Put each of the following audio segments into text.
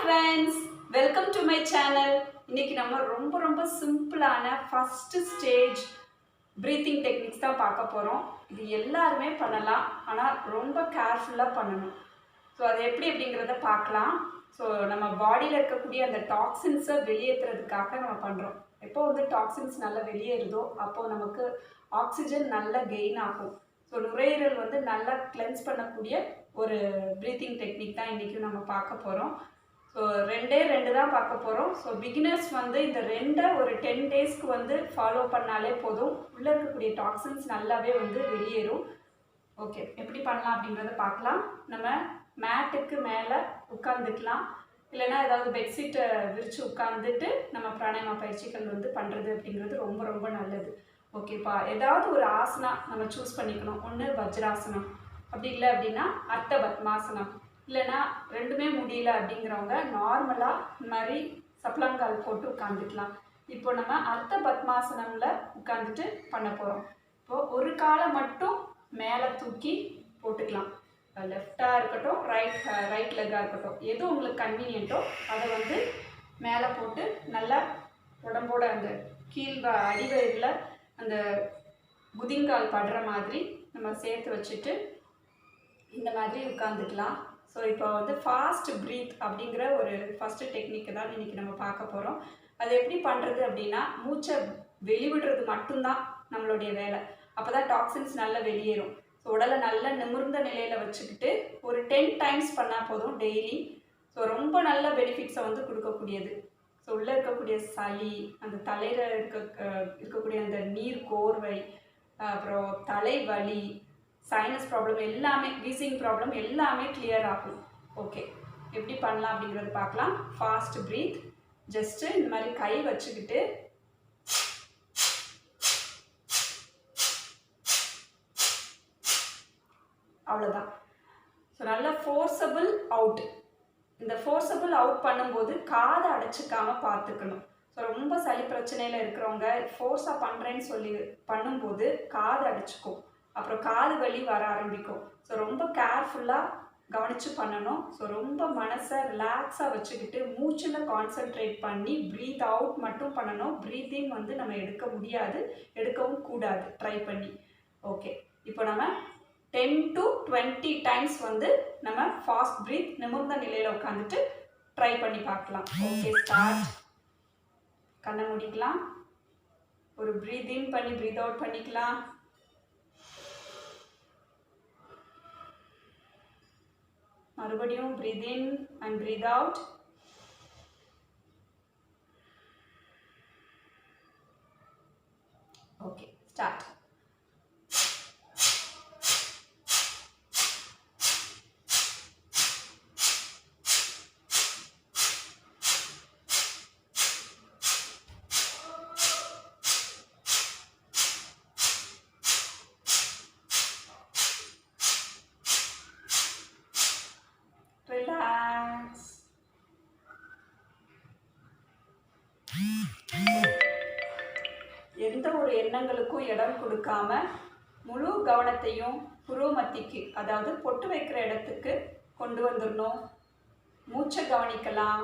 friends, welcome to my channel. இன்னைக்கு நம்ம ரொம்ப சிம்பிளான ஃபர்ஸ்ட் ஸ்டேஜ் பிரீத்திங் டெக்னிக்ஸ் தான் பார்க்க போறோம். இது எல்லாருமே பண்ணலாம், ஆனா ரொம்ப கேர்ஃபுல்லா பண்ணணும். ஸோ அது எப்படி அப்படிங்கிறத பார்க்கலாம். ஸோ நம்ம பாடியில் இருக்கக்கூடிய அந்த டாக்ஸின்ஸை வெளியேற்றுறதுக்காக நம்ம பண்ணுறோம். எப்போ வந்து டாக்ஸின்ஸ் நல்லா வெளியேறுதோ அப்போது நமக்கு ஆக்சிஜன் நல்லா கெயின் ஆகும். ஸோ நுரையீரல் வந்து நல்லா கிளென்ஸ் பண்ணக்கூடிய ஒரு ப்ரீத்திங் டெக்னிக் தான் இன்றைக்கும் நம்ம பார்க்க போகிறோம். ஸோ ரெண்டு தான் பார்க்க போகிறோம். ஸோ பிகினர்ஸ் வந்து இந்த ரெண்டை ஒரு 10 டேஸ்க்கு வந்து ஃபாலோ பண்ணாலே போதும். உள்ளே இருக்கக்கூடிய டாக்ஸின்ஸ் நல்லாவே வந்து வெளியேறும். ஓகே, எப்படி பண்ணலாம் அப்படிங்கிறத பார்க்கலாம். நம்ம மேட்டுக்கு மேலே உட்காந்துக்கலாம், இல்லைனா ஏதாவது பெட்ஷீட்டை விரித்து உட்காந்துட்டு நம்ம பிராணாயாம பயிற்சிகள் வந்து பண்ணுறது அப்படிங்கிறது ரொம்ப நல்லது. ஓகேப்பா, ஏதாவது ஒரு ஆசனா நம்ம சூஸ் பண்ணிக்கணும். ஒன்று வஜ்ராசனம், அப்படி இல்லை அப்படின்னா அர்த்த பத்மாசனம், இல்லைனா ரெண்டுமே முடியல அப்படிங்கிறவங்க நார்மலாக இந்த மாதிரி சப்ளங்கால் போட்டு உட்காந்துக்கலாம். இப்போ நம்ம அர்த்த பத்மாசனமில் உட்காந்துட்டு பண்ண போகிறோம். இப்போது ஒரு காலை மட்டும் மேலே தூக்கி போட்டுக்கலாம். லெஃப்டாக இருக்கட்டும், ரைட் லெக்காக இருக்கட்டும், எது உங்களுக்கு கன்வீனியன்ட்டோ அதை வந்து மேலே போட்டு நல்லா உடம்போட அந்த அடிவயிறில் அந்த குதிங்கால் படுற மாதிரி நம்ம சேர்த்து வச்சுட்டு இந்த மாதிரி உட்காந்துக்கலாம். ஸோ இப்போ வந்து ஃபாஸ்ட் ப்ரீத் அப்படிங்கிற ஒரு ஃபஸ்ட்டு டெக்னிக்கு தான் இன்றைக்கி நம்ம பார்க்க போகிறோம். அது எப்படி பண்ணுறது அப்படின்னா, மூச்சை வெளிவிடுறது மட்டும்தான் நம்மளுடைய வேலை. அப்போ தான் டாக்ஸின்ஸ் நல்லா வெளியேறும். ஸோ உடலை நல்லா நிமிர்ந்த நிலையில் வச்சுக்கிட்டு ஒரு 10 டைம்ஸ் பண்ணால் போதும் டெய்லி. ஸோ ரொம்ப நல்ல பெனிஃபிட்ஸை வந்து கொடுக்கக்கூடியது. ஸோ உள்ளே இருக்கக்கூடிய சளி, அந்த தலையில் இருக்கக்கூடிய அந்த நீர் கோர்வை, அப்புறம் தலைவலி, சைனஸ் ப்ராப்ளம் எல்லாமே, வீசிங் ப்ராப்ளம் எல்லாமே கிளியர் ஆகும். ஓகே, எப்படி பண்ணலாம் அப்படிங்கிறது பார்க்கலாம். Fast breath. ஜஸ்ட்டு இந்த மாதிரி கை வச்சுக்கிட்டு அவ்வளோதான். ஸோ நல்லா ஃபோர்ஸபிள் அவுட். இந்த ஃபோர்ஸபிள் அவுட் பண்ணும்போது காதை அடைச்சிக்காமல் பார்த்துக்கணும். ஸோ ரொம்ப சளி பிரச்சனையில் இருக்கிறவங்க ஃபோர்ஸாக பண்ணுறேன்னு சொல்லி பண்ணும்போது காது அடைச்சிக்கும், அப்புறம் காது வலி வர ஆரம்பிக்கும். ஸோ ரொம்ப கேர்ஃபுல்லாக கவனித்து பண்ணணும். ஸோ ரொம்ப மனசை ரிலாக்ஸாக வச்சுக்கிட்டு மூச்சில் கான்சென்ட்ரேட் பண்ணி ப்ரீத் அவுட் மட்டும் பண்ணணும். ப்ரீத்திங் வந்து நம்ம எடுக்க முடியாது, எடுக்கவும் கூடாது ட்ரை பண்ணி. ஓகே, இப்போ நம்ம 10 to 20 டைம்ஸ் வந்து நம்ம ஃபாஸ்ட் ப்ரீத் நிமிர்ந்த நிலையில் உட்காந்துட்டு ட்ரை பண்ணி பார்க்கலாம். Okay, start. கண்ணை மூடிக்கலாம். ஒரு ப்ரீத் இன் பண்ணி ப்ரீத் அவுட் பண்ணிக்கலாம். மறுபடியும் breath in and breath out. Okay, start. Relax. எந்த ஒரு எண்ணங்களுக்கும் இடம் கொடுக்காம முழு கவனத்தையும் புருவமத்திக்கு, அதாவது பொட்டு வைக்கிற இடத்துக்கு கொண்டு வந்துடணும். மூச்சை கவனிக்கலாம்.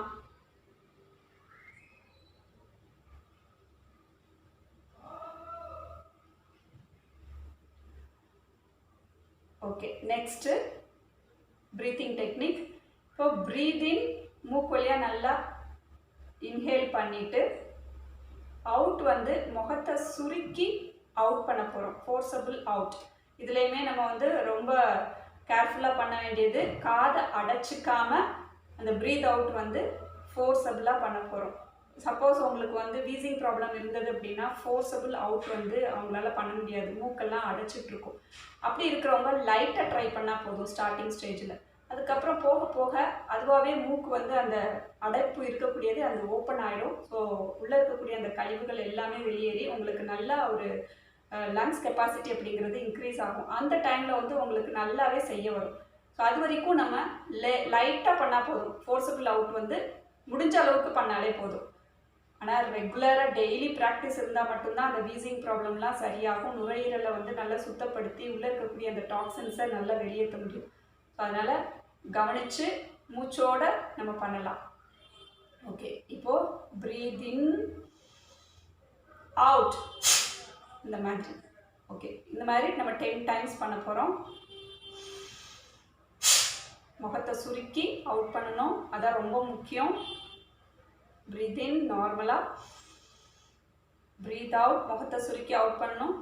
Okay, next breathing technique. இப்போ ப்ரீத் இன், மூக்கு வழியாக நல்லா இன்ஹேல் பண்ணிவிட்டு அவுட் வந்து முகத்தை சுருக்கி அவுட் பண்ண போகிறோம். Forcible out. இதுலேயுமே நம்ம வந்து ரொம்ப கேர்ஃபுல்லாக பண்ண வேண்டியது, காதை அடைச்சிக்காம அந்த ப்ரீத் அவுட் வந்து ஃபோர்ஸபிளாக பண்ண போகிறோம். சப்போஸ் உங்களுக்கு வந்து வீசிங் ப்ராப்ளம் இருந்தது அப்படின்னா ஃபோர்ஸபிள் அவுட் வந்து அவங்களால பண்ண முடியாது, மூக்கெல்லாம் அடைச்சிட்ருக்கும். அப்படி இருக்கிறவங்க லைட்டாக ட்ரை பண்ணால் போதும் ஸ்டார்டிங் ஸ்டேஜில். அதுக்கப்புறம் போக போக அதுவாகவே மூக்கு வந்து அந்த அடைப்பு இருக்கக்கூடியது அந்த ஓப்பன் ஆகிடும். ஸோ உள்ளே இருக்கக்கூடிய அந்த கழிவுகள் எல்லாமே வெளியேறி உங்களுக்கு நல்லா ஒரு லங்ஸ் கெப்பாசிட்டி அப்படிங்கிறது இன்க்ரீஸ் ஆகும். அந்த டைமில் வந்து உங்களுக்கு நல்லாவே செய்ய வரும். ஸோ அது வரைக்கும் நம்ம லைட்டாக பண்ணால் போதும். ஃபோர்ஸபிள் அவுட் வந்து முடிஞ்ச அளவுக்கு பண்ணாலே போதும். ஆனால் ரெகுலராக டெய்லி ப்ராக்டிஸ் இருந்தால் மட்டும்தான் அந்த வீசிங் ப்ராப்ளம்லாம் சரியாகும். நுரையீரலை வந்து நல்லா சுத்தப்படுத்தி உள்ளே இருக்கக்கூடிய அந்த டாக்ஸின்ஸை நல்லா வெளியேற்ற முடியும். ஸோ அதனால் கவனித்து மூச்சோடு நம்ம பண்ணலாம். ஓகே, இப்போ breathe in out இந்த மாதிரி. ஓகே, இந்த மாதிரி நம்ம 10 டைம்ஸ் பண்ண போகிறோம். முகத்தை சுருக்கி அவுட் பண்ணணும், அதான் ரொம்ப முக்கியம். breathe in நார்மலாக, breathe out முகத்தை சுருக்கி அவுட் பண்ணணும்,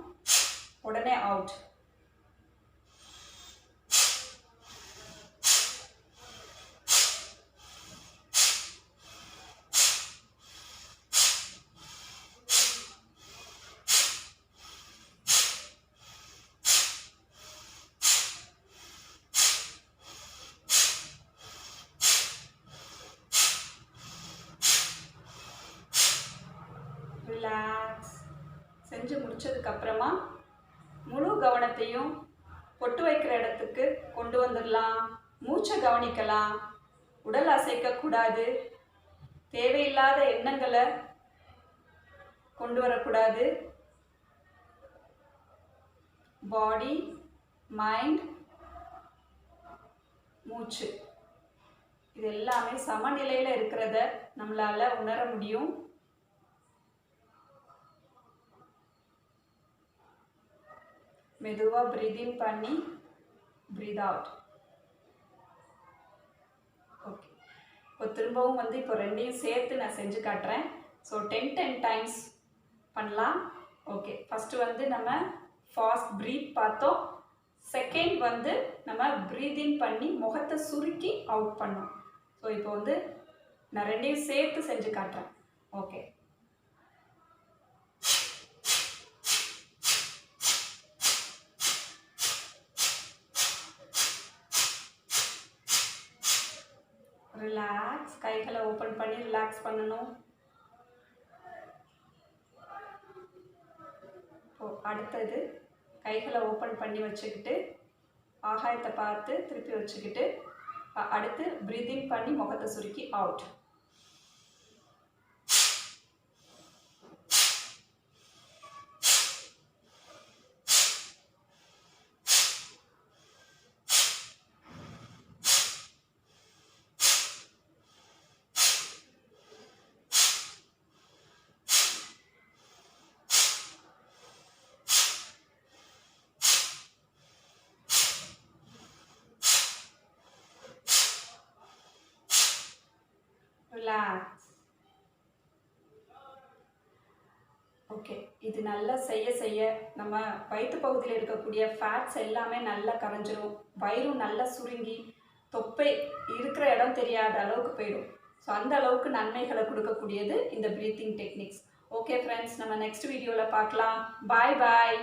உடனே அவுட். ரிலாக்ஸ். செஞ்சு முடிச்சதுக்கப்புறமா முழு கவனத்தையும் பொட்டு வைக்கிற இடத்துக்கு கொண்டு வந்துடலாம். மூச்சை கவனிக்கலாம், உடல் அசைக்கக்கூடாது, தேவையில்லாத எண்ணங்களை கொண்டு வரக்கூடாது. பாடி, மைண்ட், மூச்சு இது எல்லாமே சமநிலையில் இருக்கிறத நம்மளால் உணர முடியும். மெதுவாக breathe in பண்ணி breathe out. ஓகே, இப்போ திரும்பவும் இப்போ ரெண்டையும் சேர்த்து நான் செஞ்சு காட்டுறேன். ஸோ 10 டைம்ஸ் பண்ணலாம். ஓகே, ஃபஸ்ட்டு நம்ம ஃபாஸ்ட் ப்ரீத் பார்த்தோம். செகண்ட் நம்ம breathe in பண்ணி முகத்தை சுருக்கி அவுட் பண்ணோம். ஸோ இப்போ நான் ரெண்டையும் சேர்த்து செஞ்சு காட்டுறேன். Okay, relax. கைகளை ஓப்பன் பண்ணி ரிலாக்ஸ் பண்ணணும். அடுத்தது கைகளை ஓப்பன் பண்ணி வச்சுக்கிட்டு ஆகாயத்தை பார்த்து திருப்பி வச்சுக்கிட்டு அடுத்து பிரீதிங் பண்ணி முகத்தை சுருக்கி அவுட். ரிலாக்ஸ். ஓகே, இது நல்லா செய்ய நம்ம வயிற்று பகுதியில் இருக்கக்கூடிய ஃபேட்ஸ் எல்லாமே நல்லா கரைஞ்சிரும். வயிறும் நல்லா சுருங்கி தொப்பை இருக்கிற இடம் தெரியாத அளவுக்கு போயிடும். ஸோ அந்த அளவுக்கு நன்மைகளை கொடுக்கக்கூடியது இந்த ப்ரீத்திங் டெக்னிக்ஸ். ஓகே ஃப்ரெண்ட்ஸ், நம்ம நெக்ஸ்ட் வீடியோவில் பார்க்கலாம். பாய் பாய்.